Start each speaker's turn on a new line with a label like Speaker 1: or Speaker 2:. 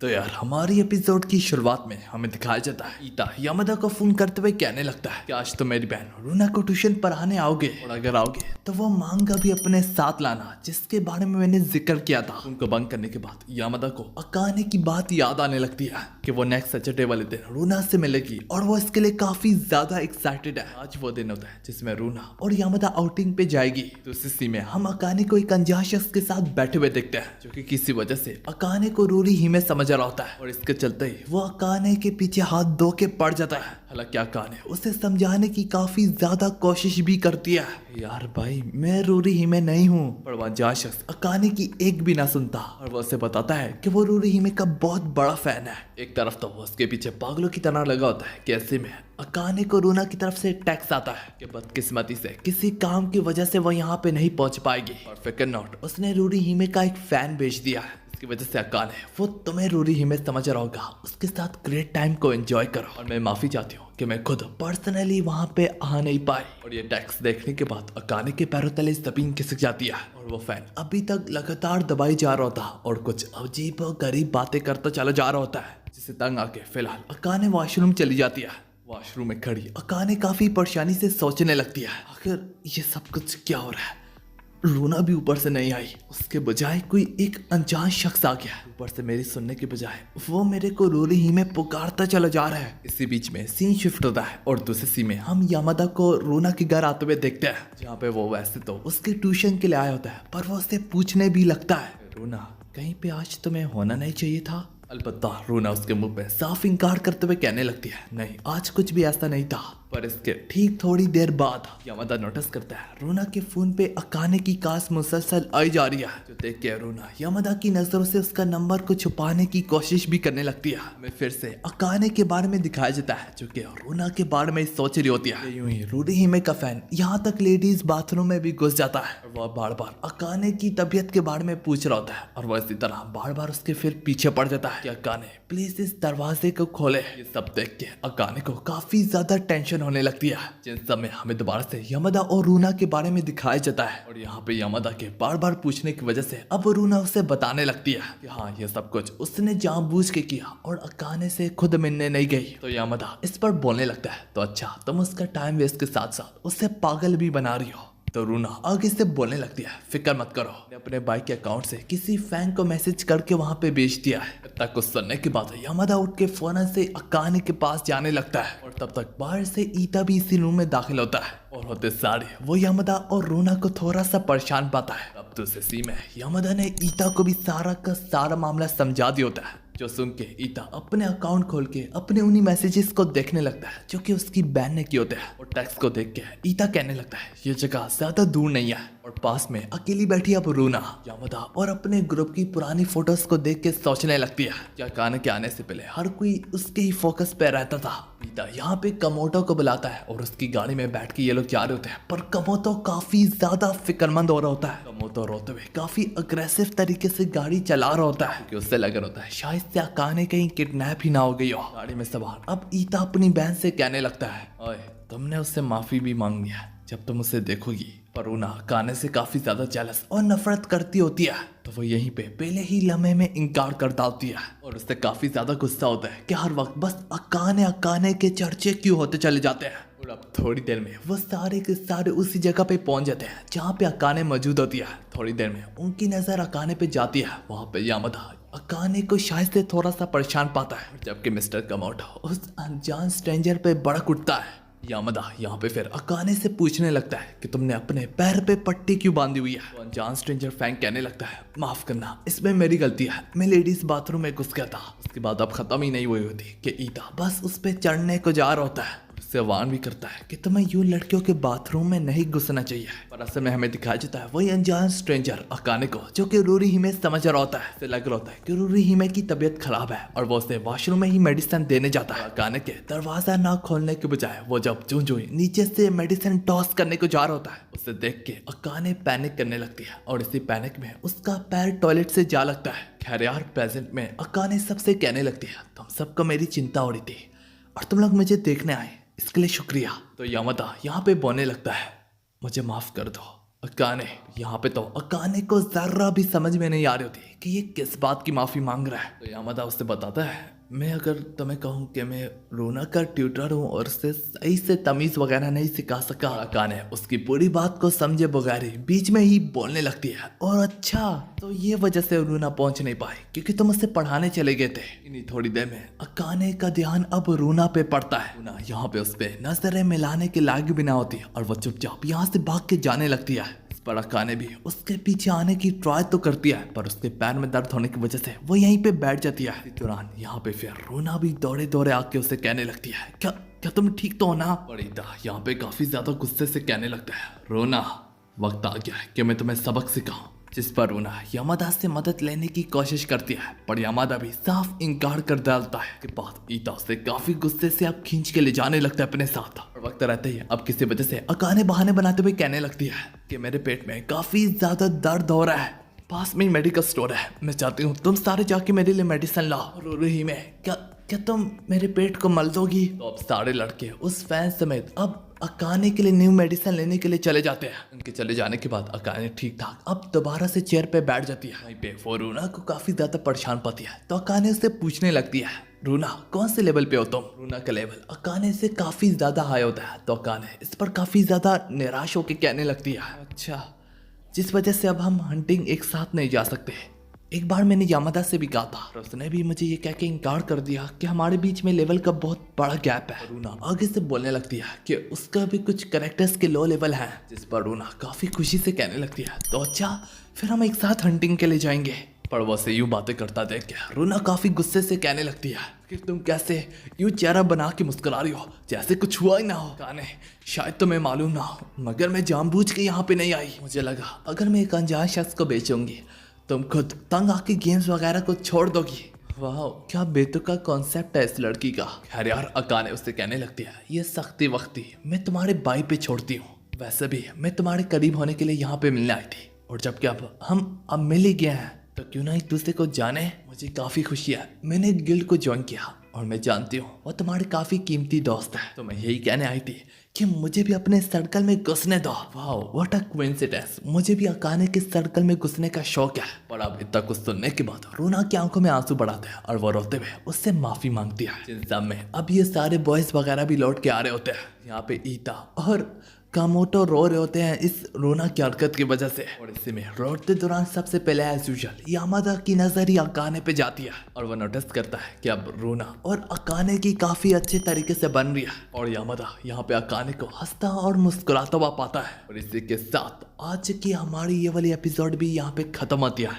Speaker 1: तो यार हमारी एपिसोड की शुरुआत में हमें दिखाया जाता है ईता यामादा को फोन करते हुए कहने लगता है कि आज तो मेरी बहन रूना को ट्यूशन पढ़ाने आओगे और अगर आओगे तो वो मांगा भी अपने साथ लाना जिसके बारे में मैंने जिक्र किया था। उनको बंद करने के बाद यामादा को अकाने की बात याद आने लगती है कि वो नेक्स्ट सैटरडे वाले दिन रूना से मिलेगी और वो इसके लिए काफी ज्यादा एक्साइटेड है। आज वो दिन होता है जिसमें रूना और यामादा आउटिंग पे जाएगी। तो इसी सीन में हम अकाने को एक अनजान शख्स के साथ बैठे हुए देखते हैं जो कि किसी वजह से अकाने को रूरी ही में समझ आ रहा होता है और इसके चलते ही वो अकाने के पीछे हाथ धो के पड़ जाता है। हालांकि अकाने उसे समझाने की काफी ज्यादा कोशिश भी करती है, यार भाई मैं रूरी ही में नहीं हूँ, पर वह अनजान शख्स अकाने की एक भी ना सुनता और वो उसे बताता है कि वो रूरी ही में का बहुत बड़ा फैन है। एक तरफ तो वो उसके पीछे पागलों की तरह लगा होता है कि ऐसे में अकाने को रूना की तरफ से टैक्स आता है कि बदकिस्मती से किसी काम की वजह से वो यहाँ पे नहीं पहुंच पाएगी और फिकर नॉट उसने रूरी हिमे का एक फैन भेज दिया है। इसकी वजह से अकाने वो तुम्हें रूरी हिमे समझ रहा होगा, उसके साथ ग्रेट टाइम को एंजॉय करो और मैं माफी चाहती हूँ कि मैं खुद पर्सनली वहाँ पे आ नहीं पाई। और ये टैक्स देखने के बाद अकाने के पैरों तले जमीन खिसक जाती है और वो फैन अभी तक लगातार दबाई जा रहा होता और कुछ अजीब और गरीब बातें करता चला जा रहा होता है, जिसे तंग आके फिलहाल अकाने वॉशरूम चली जाती है। वॉशरूम में खड़ी अकाने काफी परेशानी से सोचने लगती है आखिर ये सब कुछ क्या हो रहा है। रूना भी ऊपर से नहीं आई, उसके बजाय कोई एक अनजान शख्स आ गया। ऊपर से मेरी सुनने के बजाय वो मेरे को रूरी ही में पुकारता चला जा रहा है। इसी बीच में सीन शिफ्ट होता है और दूसरे सीन में हम यामादा को रूना के घर आते हुए देखते हैं, जहाँ पे वो वैसे तो उसके ट्यूशन के लिए आया होता है पर वो उससे पूछने भी लगता है रूना कहीं पे आज तुम्हें होना नहीं चाहिए था। अलबत्ता रूना उसके मुंह पे साफ इंकार करते हुए कहने लगती है नहीं आज कुछ भी ऐसा नहीं था। पर इसके ठीक थोड़ी देर बाद यामादा नोटिस करता है रूना के फोन पे अकाने की कॉल्स मुसलसल आई जा रही है, जो देख के रूना यामादा की नजरों से उसका नंबर को छुपाने की कोशिश भी करने लगती है। हमें फिर से अकाने के बारे में दिखाया जाता है जो कि रूना के बारे में सोच रही होती है। यूं ही रूरी हिमे का फैन यहाँ तक लेडीज बाथरूम में भी घुस जाता है और वह बार बार अकाने की तबीयत के बारे में पूछ रहा होता है और वह इसी तरह बार बार उसके फिर पीछे पड़ जाता है कि अकाने प्लीज इस दरवाजे को खोले। ये सब देख के अकाने को काफी ज्यादा टेंशन होने लगती है, जिन समय हमें दोबारा से यामादा और रूना के बारे में दिखाया जाता है और यहाँ पे यामादा के बार बार पूछने की वजह से अब रूना उसे बताने लगती है कि हाँ ये सब कुछ उसने जानबूझ के किया और अकाने से खुद मिलने नहीं गई। तो यामादा इस पर बोलने लगता है तो अच्छा तुम उसका टाइम वेस्ट के साथ साथ उससे पागल भी बना रही हो। तो रूना आगे से बोलने लगती है फिक्र मत करो, मैंने अपने बाइक के अकाउंट से किसी फैन को मैसेज करके वहां पे भेज दिया है। तक कुछ सुनने के बाद यामादा उठ के फौरन से अकाने के पास जाने लगता है और तब तक बाहर से ईता भी इसी रूम में दाखिल होता है और होते सारे वो यामादा और रूना को थोड़ा सा परेशान पाता है। अब दूसरे सीन में यामादा ने ईता को भी सारा का सारा मामला समझा दिया होता है, जो सुन के ईता अपने अकाउंट खोल के अपने उन्हीं मैसेजेस को देखने लगता है जो कि उसकी बहन ने किए होते हैं और टेक्स्ट को देख के ईता कहने लगता है ये जगह ज्यादा दूर नहीं है और पास में अकेली बैठी अब रूना यामादा और अपने ग्रुप की पुरानी फोटोज को देख के सोचने लगती है कि अकाने के आने से पहले हर कोई उसके ही फोकस पे रहता था। ईता यहाँ पे कमोटो को बुलाता है और उसकी गाड़ी में बैठ के ये लोग जा रहे होते हैं पर कमोटो काफी ज्यादा फिक्रमंद हो रहा होता है। कमोटो रोते हुए काफी अग्रेसिव तरीके से गाड़ी चला रहा होता है क्योंकि उससे लग रहा होता है शायद से अकाने कहीं किडनैप ही ना हो गई हो। गाड़ी में सवार अब ईता अपनी बहन से कहने लगता है ओए तुमने उससे माफी भी मांग लिया जब तुम उसे देखोगी। पर रूना अकाने से काफी ज्यादा जेलस और नफरत करती होती है तो वो यहीं पे पहले ही लम्हे में इनकार कर डालती है और उससे काफी ज्यादा गुस्सा होता है कि हर वक्त बस अकाने अकाने के चर्चे क्यों होते चले जाते हैं। और अब थोड़ी देर में वो सारे के सारे उसी जगह पे पहुंच जाते हैं जहाँ पे अकाने मौजूद होती है। थोड़ी देर में उनकी नजर अकाने पे जाती है, वहाँ पे यामादा अकाने को शायद से थोड़ा सा परेशान पाता है जबकि मिस्टर कमोटो उस अनजान स्ट्रेंजर पे भड़क उठता है। यामादा यहाँ पे फिर अकाने से पूछने लगता है कि तुमने अपने पैर पे पट्टी क्यों बांधी हुई है। तो अनजान स्ट्रेंजर फैंक कहने लगता है माफ करना इसमें मेरी गलती है, मैं लेडीज बाथरूम में घुस गया था। उसके बाद अब खत्म ही नहीं हुई होती कि ईता बस उस पे चढ़ने को जा रहा होता है, उससे वार्न भी करता है कि तुम्हें यूं लड़कियों के बाथरूम में नहीं घुसना चाहिए। पर असल में हमें दिखाया जाता है वही अनजान स्ट्रेंजर अकाने को जो कि रूरी हिमे समझ रहा होता है। उसे लग रहा होता है कि रूरी हिमे की तबीयत खराब है और वो उसे वॉशरूम में ही मेडिसिन देने जाता है। अकाने के दरवाजा ना खोलने के बजाय वो जब जूं नीचे से मेडिसिन टॉस करने को जा रहा होता है उसे देख के अकाने पैनिक करने लगती है और इसी पैनिक में उसका पैर टॉयलेट से जा लगता है। खैर यार प्रेजेंट में अकाने सबसे कहने लगती है तुम सबको मेरी चिंता हो रही थी और तुम लोग मुझे देखने आए इसके लिए शुक्रिया। तो यामादा यहाँ पे बोलने लगता है मुझे माफ कर दो अकाने। यहाँ पे तो अकाने को जरा भी समझ में नहीं आ रही होती कि ये किस बात की माफी मांग रहा है। तो यामादा उससे बताता है, मैं अगर तुम्हें कहूँ कि मैं रोना का ट्यूटर हूँ और उसे सही से तमीज वगैरह नहीं सिखा सका। अकाने उसकी पूरी बात को समझे बगैर ही बीच में ही बोलने लगती है, और अच्छा तो ये वजह से रोना पहुंच नहीं पाई क्योंकि तुम उससे पढ़ाने चले गए थे। इन्हीं थोड़ी देर में अकाने का ध्यान अब रोना पे पड़ता है। रोना यहाँ पे उस पे नजरें मिलाने के लायक भी ना होती और वो चुपचाप यहाँ से भाग के जाने लगती है। पर अकाने भी उसके पीछे आने की ट्राई तो करती है, पर उसके पैर में दर्द होने की वजह से वो यहीं पे बैठ जाती है। इस दौरान यहाँ पे फिर रोना भी दौड़े दौड़े आके उसे कहने लगती है, क्या क्या तुम ठीक तो हो ना। और ईता यहाँ पे काफी ज्यादा गुस्से से कहने लगता है, रोना वक्त आ गया है कि मैं तुम्हें सबक सिखाऊं। जिस पर रोना यामादा से मदद लेने की कोशिश करती है, पर यामादा भी साफ इनकार कर डालता है। के बाद ईता उसे काफी गुस्से से अब खींच के ले जाने लगता है अपने साथ। और वक्त रहते ही अब किसी वजह से अकाने बहाने बनाते हुए कहने लगती है कि मेरे पेट में काफी ज्यादा दर्द हो रहा है, पास में मेडिकल स्टोर है, मैं चाहती हूँ तुम सारे जाके मेरे लिए मेडिसिन लाओ। रो रही में क्या तुम मेरे पेट को मल दोगी। तो अब सारे लड़के उस फैन समेत अब अकाने के लिए न्यू मेडिसिन लेने के लिए चले जाते हैं। उनके चले जाने के बाद अकाने ठीक ठाक अब दोबारा से चेयर पे बैठ जाती है। वहीं पे वो रूना को काफी ज्यादा परेशान पाती है, तो अकाने उससे पूछने लगती है, रूना कौन से लेवल पे हो तुम। रूना का लेवल अकाने से काफी ज्यादा हाई होता है, तो अकाने इस पर काफी ज्यादा निराश होकर कहने लगती है, अच्छा जिस वजह से अब हम हंटिंग एक साथ नहीं जा सकते। एक बार मैंने यामादा से भी कहा था और उसने भी मुझे ये कह के इनकार कर दिया कि हमारे बीच में लेवल का बहुत बड़ा गैप है। रूना आगे से बोलने लगती है कि उसका भी कुछ कैरेक्टर्स के लो लेवल हैं, जिस पर रूना काफी खुशी से कहने लगती है, तो अच्छा फिर हम एक साथ हंटिंग के लिए जाएंगे। पर वो से यूं बातें करता देख के रूना काफी गुस्से से कहने लगती है कि तुम कैसे यूं चेहरा बना के मुस्कुरा रही हो जैसे कुछ हुआ ही ना हो। काने शायद तुम्हें मालूम ना हो, मगर मैं जानबूझ के यहाँ पे नहीं आई। मुझे लगा अगर मैं एक अनजान शख्स को बेचूंगी तुम खुद तंग आके गेम्स वगैरह को छोड़ दोगी। वाह क्या बेतुका कॉन्सेप्ट है इस लड़की का। खैर यार अकाने उससे कहने लगती है, ये सख्ती वक्ती मैं तुम्हारे भाई पे छोड़ती हूँ, वैसे भी मैं तुम्हारे करीब होने के लिए यहाँ पे मिलने आई थी, और जबकि अब हम मिल ही गए हैं तो क्यों ना एक दूसरे को जाने। मुझे काफी खुशी है मैंने गिल्ड को ज्वाइन किया, और मैं जानती हूँ वो तुम्हारे काफी कीमती दोस्त है, तो मैं यही कहने आई थी कि मुझे भी अपने सर्कल में घुसने दो। वाह व्हाट अ कोइंसिडेंस, मुझे भी अकाने के सर्कल में घुसने का शौक है। पर अब इतना कुछ सुनने के बाद रूना की आंखों में आंसू बढ़ाते हैं और वो रोते हुए उससे माफी मांगती है। जिन सब में अब ये सारे बॉयज वगैरह भी लौट के आ रहे होते हैं। यहाँ पे ईता और कामोटो रो रहे होते हैं इस रोना की हरकत की वजह से, और इसी में रोते दौरान सबसे पहले एज यूजुअल यामादा की नजर ही अकाने पे जाती है, और वह नोटिस करता है कि अब रोना और अकाने की काफी अच्छे तरीके से बन रही है, और यामादा यहाँ पे अकाने को हंसता और मुस्कुराता हुआ पाता है। और इसी के साथ आज की हमारी ये वाली एपिसोड भी यहाँ पे खत्म होती है।